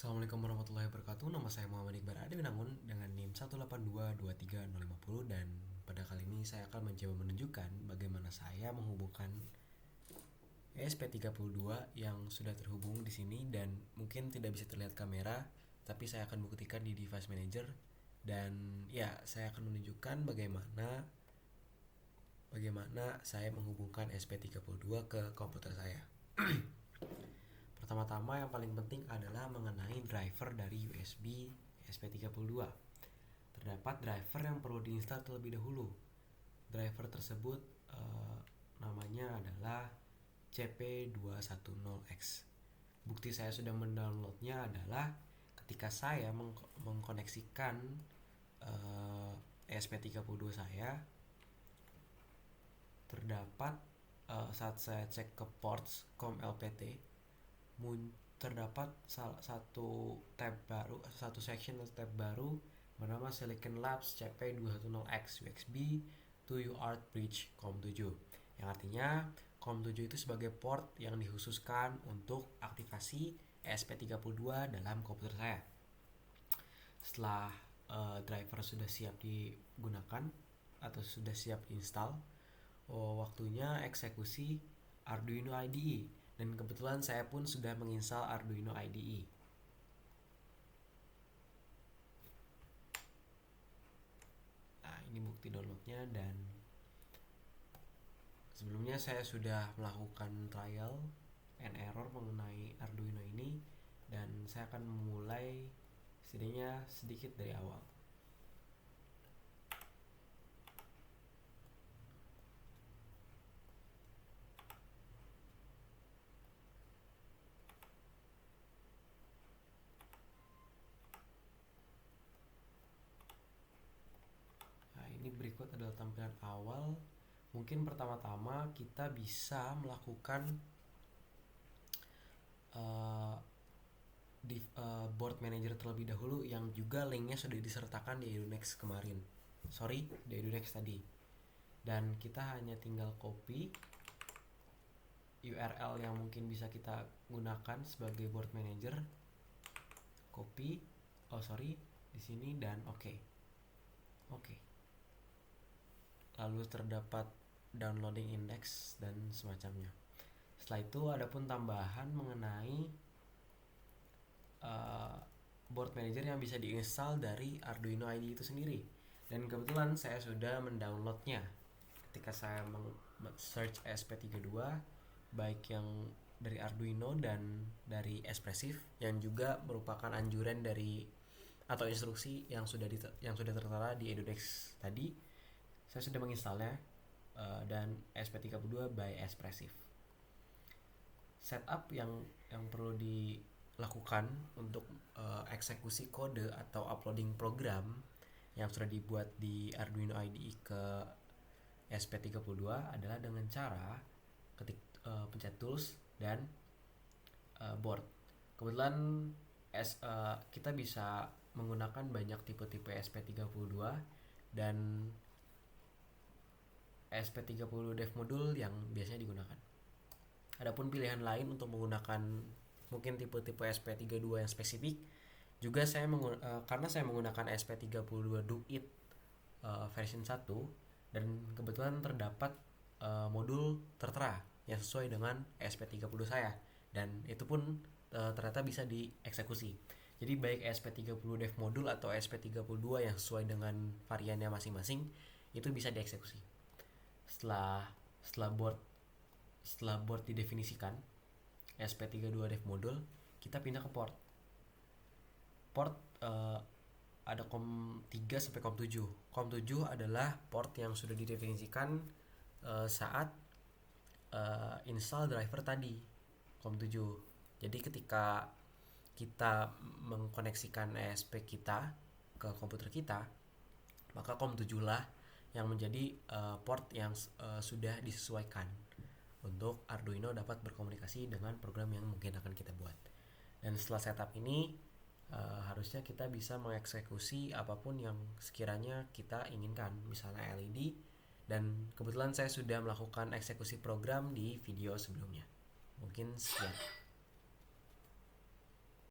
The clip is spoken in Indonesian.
Assalamualaikum warahmatullahi wabarakatuh. Nama saya Muhammad Iqbal Adi Winangun dengan NIM 182236050 dan pada kali ini saya akan mencoba menunjukkan bagaimana saya menghubungkan ESP32 yang sudah terhubung di sini dan mungkin tidak bisa terlihat kamera, tapi saya akan buktikan di device manager dan ya, saya akan menunjukkan bagaimana saya menghubungkan ESP32 ke komputer saya. Pertama-tama yang paling penting adalah mengenai driver dari USB ESP32. Terdapat driver yang perlu diinstal terlebih dahulu. Driver tersebut namanya adalah CP210X. Bukti saya sudah mendownloadnya adalah ketika saya mengkoneksikan ESP32 saya, terdapat saat saya cek ke ports COM-LPT terdapat satu section atau tab baru bernama Silicon Labs CP210X USB to UART Bridge COM7, yang artinya COM7 itu sebagai port yang dikhususkan untuk aktivasi ESP32 dalam komputer saya. Setelah driver sudah siap digunakan atau sudah siap diinstal, waktunya eksekusi Arduino IDE, dan kebetulan saya pun sudah menginstal Arduino IDE. Nah, ini bukti downloadnya, dan sebelumnya saya sudah melakukan trial and error mengenai Arduino ini, dan saya akan memulai setidaknya sedikit dari awal. Berikut adalah tampilan awal. Mungkin pertama-tama kita bisa melakukan board manager terlebih dahulu, yang juga linknya sudah disertakan di EduNext kemarin. Di EduNext tadi. Dan kita hanya tinggal copy URL yang mungkin bisa kita gunakan sebagai board manager. Di sini, dan oke. Lalu terdapat downloading index dan semacamnya. Setelah itu ada pun tambahan mengenai board manager yang bisa diinstal dari Arduino IDE itu sendiri, dan kebetulan saya sudah mendownloadnya. Ketika saya search ESP32, baik yang dari Arduino dan dari Espressif, yang juga merupakan anjuran dari atau instruksi yang sudah tertera di EduNext tadi, saya sudah menginstalnya, dan ESP32 by Espressif. Setup yang perlu dilakukan untuk eksekusi kode atau uploading program yang sudah dibuat di Arduino IDE ke ESP32 adalah dengan cara pencet tools dan board. Kebetulan kita bisa menggunakan banyak tipe-tipe ESP32 dan ESP30 dev module yang biasanya digunakan. Adapun pilihan lain untuk menggunakan mungkin tipe-tipe ESP32 yang spesifik, juga karena saya menggunakan ESP32 Do-It version 1, dan kebetulan terdapat modul tertera yang sesuai dengan ESP30 saya, dan itu pun ternyata bisa dieksekusi. Jadi baik ESP30 dev module atau ESP32 yang sesuai dengan variannya masing-masing itu bisa dieksekusi. Setelah board didefinisikan ESP32 dev module, kita pindah ke port. Ada COM3 sampai COM7. COM7 adalah port yang sudah didefinisikan saat install driver tadi, COM7. Jadi ketika kita mengkoneksikan ESP kita ke komputer kita, maka COM7 lah yang menjadi port yang sudah disesuaikan untuk Arduino dapat berkomunikasi dengan program yang mungkin akan kita buat. Dan setelah setup ini, harusnya kita bisa mengeksekusi apapun yang sekiranya kita inginkan, misalnya LED, dan kebetulan saya sudah melakukan eksekusi program di video sebelumnya. Mungkin sekian.